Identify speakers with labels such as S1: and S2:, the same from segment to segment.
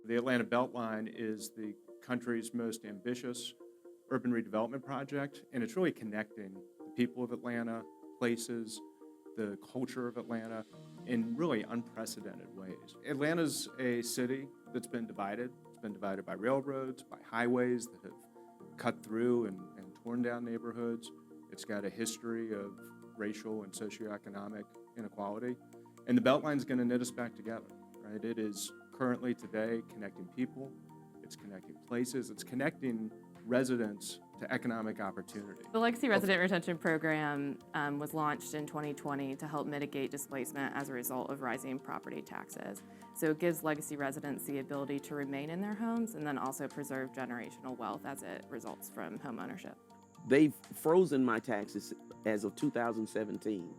S1: The Atlanta Beltline is the country's most ambitious urban redevelopment project, and it's really connecting the people of Atlanta, places, the culture of Atlanta in really unprecedented ways. Atlanta's a city that's been divided. It's been divided by railroads, by highways that have cut through and torn down neighborhoods. It's got a history of racial and socioeconomic inequality. And the Beltline is going to knit us back together, right? It is currently today connecting people, it's connecting places, it's connecting residents to economic opportunity.
S2: The Legacy Resident Retention Program was launched in 2020 to help mitigate displacement as a result of rising property taxes. So it gives legacy residents the ability to remain in their homes and then also preserve generational wealth as it results from home ownership.
S3: They've frozen my taxes as of 2017.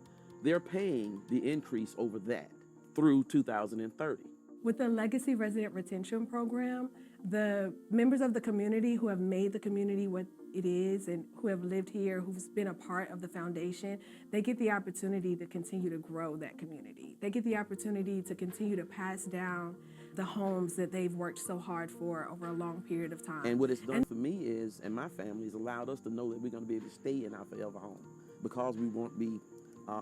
S3: They're paying the increase over that through 2030.
S4: With the Legacy Resident Retention Program, the members of the community who have made the community what it is and who have lived here, who's been a part of the foundation, they get the opportunity to continue to grow that community. They get the opportunity to continue to pass down the homes that they've worked so hard for over a long period of time.
S3: And what it's done for me is, and my family, has allowed us to know that we're going to be able to stay in our forever home because we won't be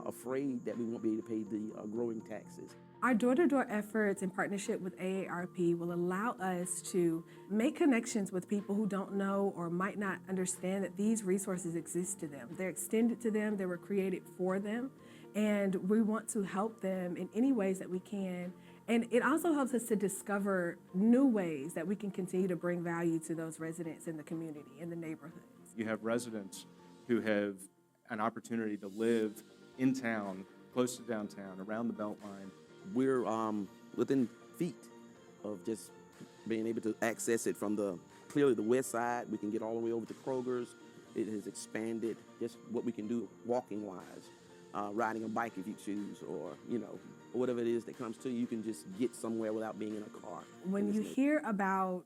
S3: afraid that we won't be able to pay the growing taxes.
S4: Our door-to-door efforts in partnership with AARP will allow us to make connections with people who don't know or might not understand that these resources exist to them. They're extended to them, they were created for them, and we want to help them in any ways that we can. And it also helps us to discover new ways that we can continue to bring value to those residents in the community, in the neighborhoods.
S1: You have residents who have an opportunity to live in town, close to downtown, around the Beltline.
S3: We're within feet of just being able to access it from clearly the west side. We can get all the way over to Kroger's. It has expanded just what we can do walking wise, riding a bike if you choose, or whatever it is that comes to you. You can just get somewhere without being in a car.
S4: When you hear about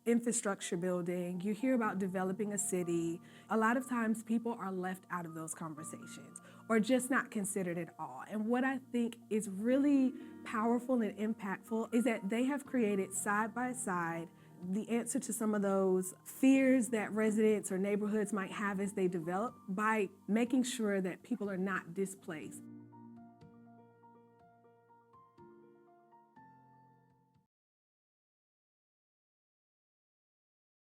S4: infrastructure building, you hear about developing a city, a lot of times people are left out of those conversations or just not considered at all. And what I think is really powerful and impactful is that they have created side by side the answer to some of those fears that residents or neighborhoods might have as they develop by making sure that people are not displaced